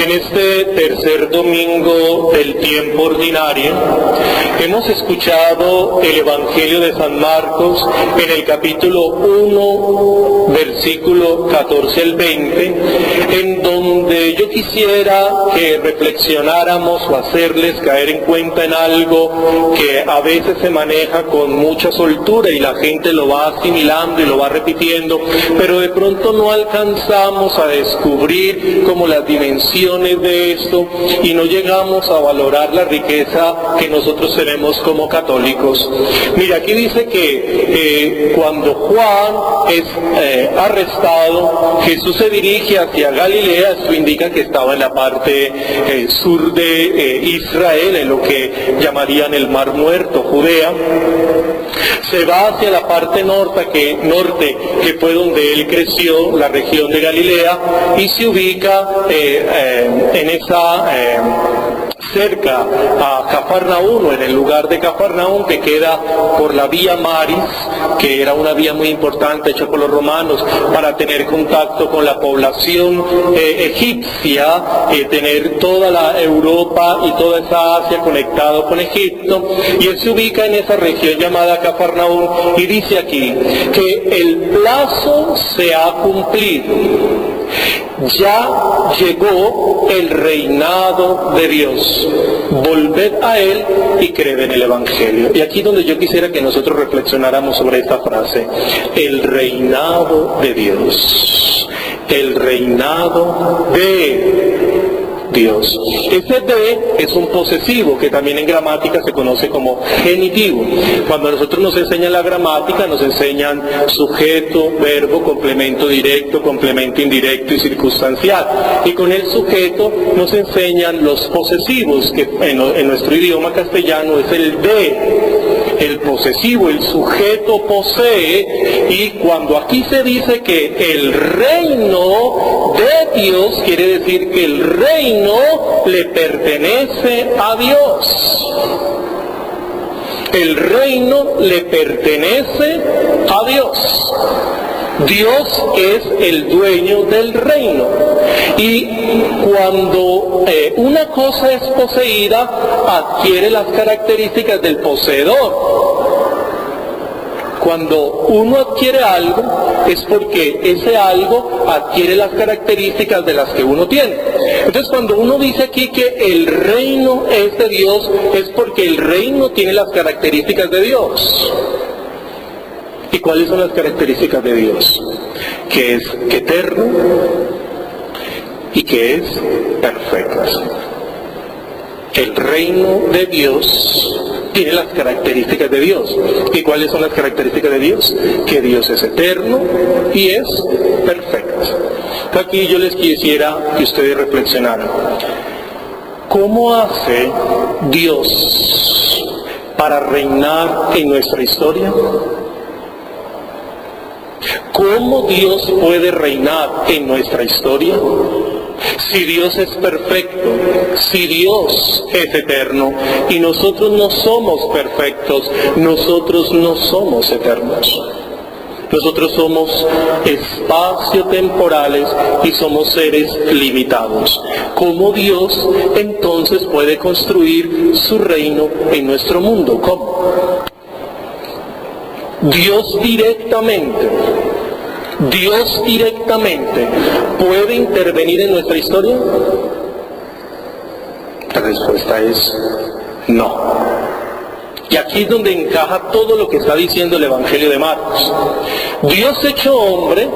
En este tercer domingo del tiempo ordinario, hemos escuchado el Evangelio de San Marcos en el capítulo 1, versículo 14 al 20, en donde yo quisiera que reflexionáramos o hacerles caer en cuenta en algo que a veces se maneja con mucha soltura y la gente lo va asimilando y lo va repitiendo, pero de pronto no alcanzamos a descubrir como las dimensiones de esto y no llegamos a valorar la riqueza que nosotros tenemos como católicos. Mira, aquí dice que cuando Juan es arrestado, Jesús se dirige hacia Galilea. Esto indica que estaba en la parte sur de Israel, en lo que llamarían el Mar Muerto, Judea. Se va hacia la parte norte, que fue donde él creció, la región de Galilea, y se ubica en esa cerca a Cafarnaúm, en el lugar de Cafarnaúm, que queda por la Vía Maris, que era una vía muy importante hecha por los romanos para tener contacto con la población egipcia, tener toda la Europa y toda esa Asia conectado con Egipto, y él se ubica en esa región llamada Cafarnaúm, y dice aquí que el plazo se ha cumplido. Ya llegó el reinado de Dios. Volved a Él y creed en el Evangelio. Y aquí donde yo quisiera que nosotros reflexionáramos sobre esta frase. El reinado de Dios. El reinado de Dios. Ese de es un posesivo que también en gramática se conoce como genitivo. Cuando a nosotros nos enseñan la gramática, nos enseñan sujeto, verbo, complemento directo, complemento indirecto y circunstancial. Y con el sujeto nos enseñan los posesivos, que en nuestro idioma castellano es el de. El posesivo, el sujeto posee, y cuando aquí se dice que el reino de Dios, quiere decir que el reino le pertenece a Dios. El reino le pertenece a Dios. Dios es el dueño del reino. Y cuando una cosa es poseída, adquiere las características del poseedor. Cuando uno adquiere algo, es porque ese algo adquiere las características de las que uno tiene. Entonces, cuando uno dice aquí que el reino es de Dios, es porque el reino tiene las características de Dios. ¿Y cuáles son las características de Dios? Que es eterno y que es perfecto. El reino de Dios tiene las características de Dios. ¿Y cuáles son las características de Dios? Que Dios es eterno y es perfecto. Aquí yo les quisiera que ustedes reflexionaran. ¿Cómo hace Dios para reinar en nuestra historia? ¿Cómo Dios puede reinar en nuestra historia? Si Dios es perfecto, si Dios es eterno, y nosotros no somos perfectos, nosotros no somos eternos. Nosotros somos espacio-temporales y somos seres limitados. ¿Cómo Dios entonces puede construir su reino en nuestro mundo? ¿Cómo? Dios directamente puede intervenir en nuestra historia. La respuesta es no. Y aquí es donde encaja todo lo que está diciendo el Evangelio de Marcos. Dios hecho hombre,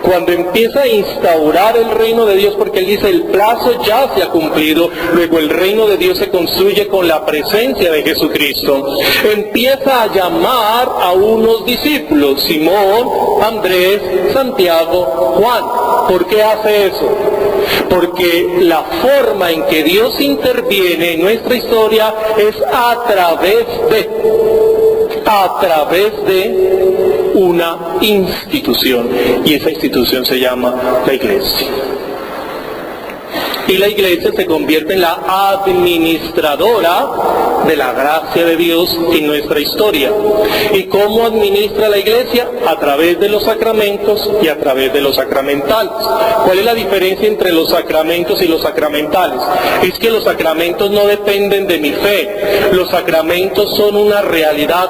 cuando empieza a instaurar el reino de Dios, porque él dice el plazo ya se ha cumplido, luego el reino de Dios se construye con la presencia de Jesucristo, empieza a llamar a unos discípulos, Simón, Andrés, Santiago, Juan. ¿Por qué hace eso? Porque la forma en que Dios interviene en nuestra historia es a través de una institución, y esa institución se llama la Iglesia. y la iglesia se convierte en la administradora de la gracia de Dios en nuestra historia. ¿Y cómo administra la iglesia? A través de los sacramentos y a través de los sacramentales. ¿Cuál es la diferencia entre los sacramentos y los sacramentales? Es que los sacramentos no dependen de mi fe. Los sacramentos son una realidad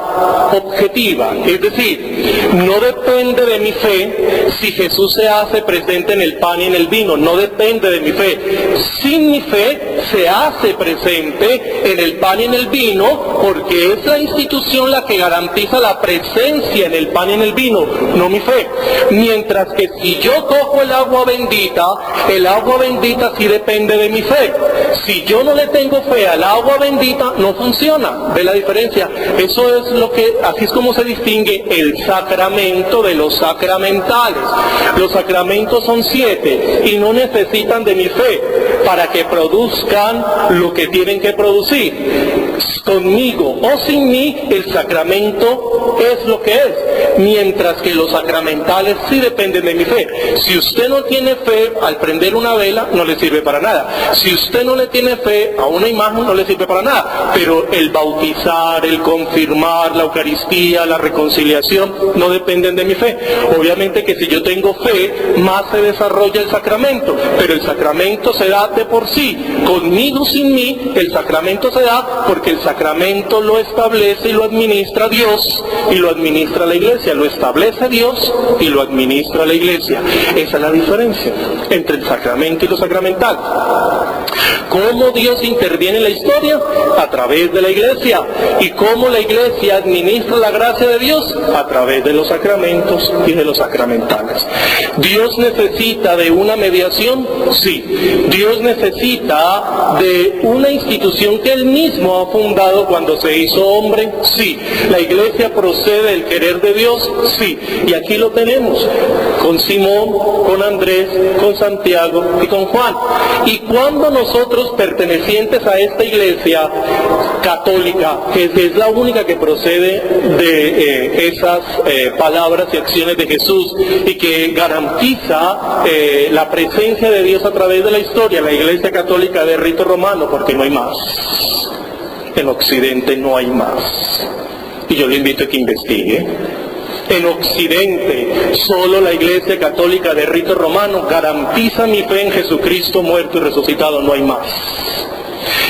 objetiva. Es decir, no depende de mi fe si Jesús se hace presente en el pan y en el vino. No depende de mi fe. Sin mi fe se hace presente en el pan y en el vino, porque es la institución la que garantiza la presencia en el pan y en el vino, no mi fe. Mientras que si yo cojo el agua bendita sí depende de mi fe. Si yo no le tengo fe al agua bendita, no funciona. ¿Ve la diferencia? Eso es así es como se distingue el sacramento de los sacramentales. Los sacramentos son 7 y no necesitan de mi fe para que produzcan lo que tienen que producir. Conmigo o sin mí, el sacramento es lo que es, mientras que los sacramentales sí dependen de mi fe. Si usted no tiene fe, al prender una vela no le sirve para nada. Si usted no le tiene fe a una imagen, no le sirve para nada. Pero el bautizar, el confirmar, la Eucaristía, la reconciliación, no dependen de mi fe. Obviamente que si yo tengo fe, más se desarrolla el sacramento, pero el sacramento se da de por sí. Conmigo, sin mí, el sacramento se da porque el sacramento lo establece y lo administra Dios y lo administra la iglesia. Lo establece Dios y lo administra la iglesia. Esa es la diferencia entre el sacramento y lo sacramental. ¿Cómo Dios interviene en la historia? A través de la iglesia. ¿Y cómo la iglesia administra la gracia de Dios? A través de los sacramentos y de los sacramentales. ¿Dios necesita de una mediación? Sí. ¿Dios necesita de una institución que Él mismo ha fundado cuando se hizo hombre? Sí. ¿La iglesia procede del querer de Dios? Sí. Y aquí lo tenemos, con Simón, con Andrés, con Santiago y con Juan. Y cuando nosotros, pertenecientes a esta iglesia católica, que es la única que procede de esas palabras y acciones de Jesús y que garantiza la presencia de Dios a través de la historia, la iglesia católica de rito romano, porque no hay más. En Occidente no hay más. Y yo le invito a que investigue. En Occidente, solo la Iglesia Católica de rito romano garantiza mi fe en Jesucristo muerto y resucitado, no hay más.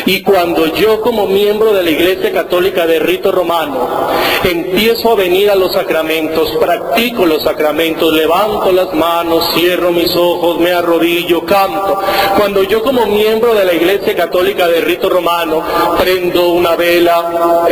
Y cuando yo, como miembro de la Iglesia Católica de rito romano, empiezo a venir a los sacramentos, practico los sacramentos, levanto las manos, cierro mis ojos, me arrodillo, canto. Cuando yo, como miembro de la Iglesia Católica de rito romano, prendo una vela,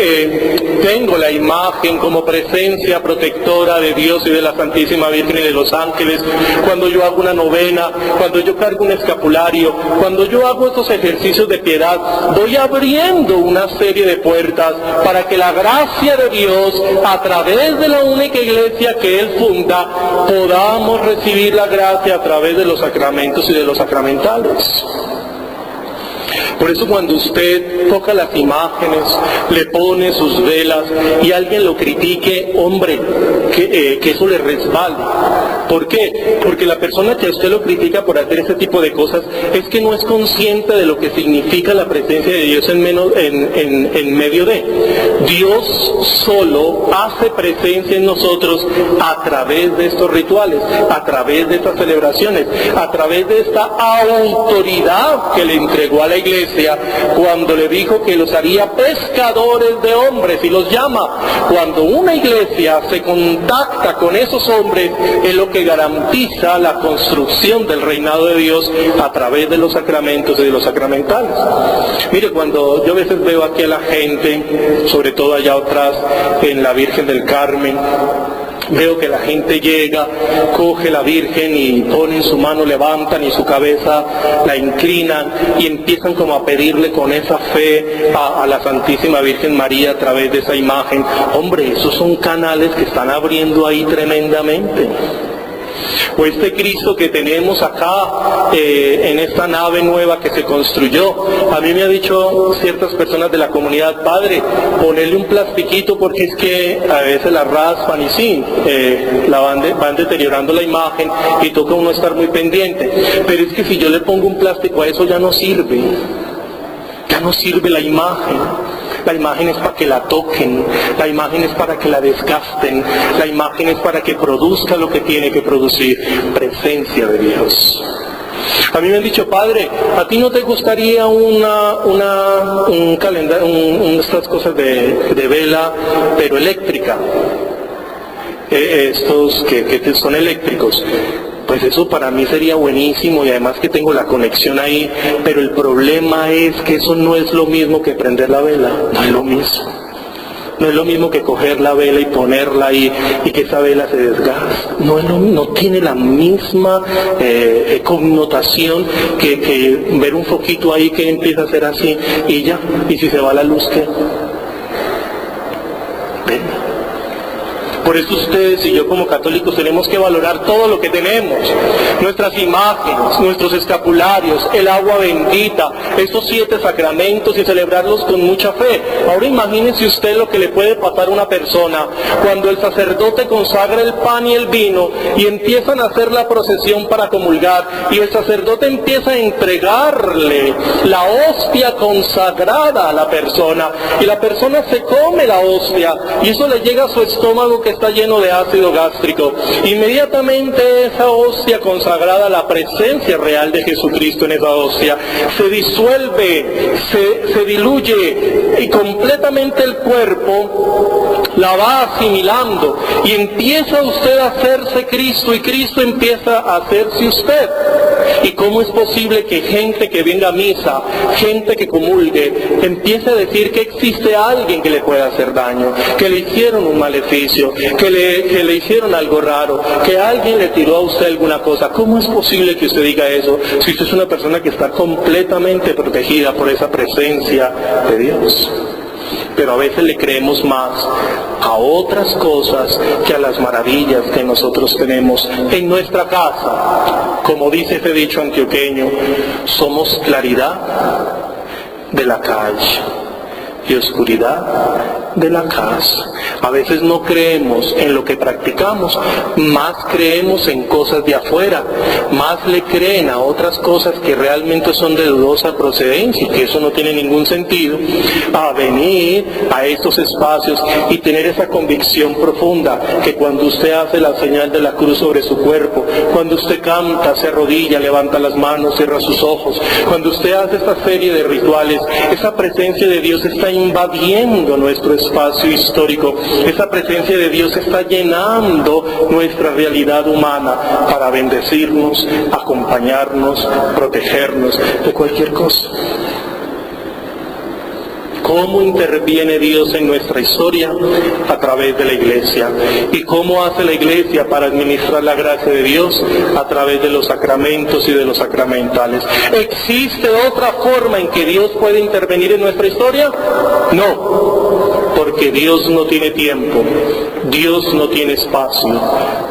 tengo la imagen como presencia protectora de Dios y de la Santísima Virgen y de los ángeles, cuando yo hago una novena, cuando yo cargo un escapulario, cuando yo hago estos ejercicios de piedad, voy abriendo una serie de puertas para que la gracia de Dios, a través de la única iglesia que Él funda, podamos recibir la gracia a través de los sacramentos y de los sacramentales. Por eso cuando usted toca las imágenes, le pone sus velas y alguien lo critique, hombre, que eso le resbale. ¿Por qué? Porque la persona que a usted lo critica por hacer ese tipo de cosas es que no es consciente de lo que significa la presencia de Dios en medio de. Dios solo hace presencia en nosotros a través de estos rituales, a través de estas celebraciones, a través de esta autoridad que le entregó a la iglesia cuando le dijo que los haría pescadores de hombres y los llama. Cuando una iglesia se contacta con esos hombres, es lo que garantiza la construcción del reinado de Dios a través de los sacramentos y de los sacramentales. Mire, cuando yo a veces veo aquí a la gente, sobre todo allá atrás en la Virgen del Carmen, veo que la gente llega, coge la Virgen y ponen su mano, levantan y su cabeza la inclinan y empiezan como a pedirle con esa fe a la Santísima Virgen María a través de esa imagen. Hombre, esos son canales que están abriendo ahí tremendamente. O este Cristo que tenemos acá en esta nave nueva que se construyó. A mí me ha dicho ciertas personas de la comunidad: padre, ponerle un plastiquito porque es que a veces la raspan y sí, van deteriorando la imagen y toca uno estar muy pendiente. Pero es que si yo le pongo un plástico a eso ya no sirve. Ya no sirve la imagen. La imagen es para que la toquen, la imagen es para que la desgasten, la imagen es para que produzca lo que tiene que producir: presencia de Dios. A mí me han dicho: padre, ¿a ti no te gustaría un calendario, estas cosas de vela, pero eléctrica? Estos que son eléctricos. Pues eso para mí sería buenísimo, y además que tengo la conexión ahí, pero el problema es que eso no es lo mismo que prender la vela, no es lo mismo. No es lo mismo que coger la vela y ponerla ahí y que esa vela se desgaste. No tiene la misma connotación que ver un foquito ahí que empieza a hacer así y ya. Y si se va la luz, ¿qué? ¿Ven? Por eso ustedes y yo como católicos tenemos que valorar todo lo que tenemos: nuestras imágenes, nuestros escapularios, el agua bendita, estos 7 sacramentos, y celebrarlos con mucha fe. Ahora imagínense usted lo que le puede pasar a una persona cuando el sacerdote consagra el pan y el vino y empiezan a hacer la procesión para comulgar, y el sacerdote empieza a entregarle la hostia consagrada a la persona, y la persona se come la hostia y eso le llega a su estómago que está lleno de ácido gástrico. Inmediatamente esa hostia consagrada, la presencia real de Jesucristo en esa hostia, se disuelve, se diluye, y completamente el cuerpo la va asimilando, y empieza usted a hacerse Cristo, y Cristo empieza a hacerse usted. ¿Y cómo es posible que gente que venga a misa, gente que comulgue, empiece a decir que existe alguien que le pueda hacer daño, que le hicieron un maleficio, que le hicieron algo raro, que alguien le tiró a usted alguna cosa? ¿Cómo es posible que usted diga eso si usted es una persona que está completamente protegida por esa presencia de Dios? Pero a veces le creemos más a otras cosas que a las maravillas que nosotros tenemos en nuestra casa. Como dice ese dicho antioqueño: somos claridad de la calle y oscuridad de la casa. A veces no creemos en lo que practicamos, más creemos en cosas de afuera, más le creen a otras cosas que realmente son de dudosa procedencia, y que eso no tiene ningún sentido, a venir a estos espacios y tener esa convicción profunda que cuando usted hace la señal de la cruz sobre su cuerpo, cuando usted canta, se arrodilla, levanta las manos, cierra sus ojos, cuando usted hace esta serie de rituales, esa presencia de Dios está invadiendo nuestro espacio histórico. Esa presencia de Dios está llenando nuestra realidad humana para bendecirnos, acompañarnos, protegernos de cualquier cosa. ¿Cómo interviene Dios en nuestra historia? A través de la Iglesia. ¿Y cómo hace la Iglesia para administrar la gracia de Dios? A través de los sacramentos y de los sacramentales. ¿Existe otra forma en que Dios puede intervenir en nuestra historia? No, porque Dios no tiene tiempo, Dios no tiene espacio,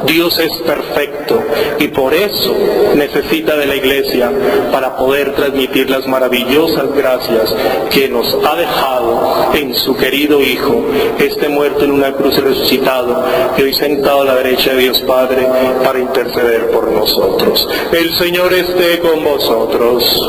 Dios es perfecto, y por eso necesita de la Iglesia para poder transmitir las maravillosas gracias que nos ha dejado en su querido Hijo, este muerto en una cruz y resucitado, y hoy sentado a la derecha de Dios Padre para interceder por nosotros. El Señor esté con vosotros.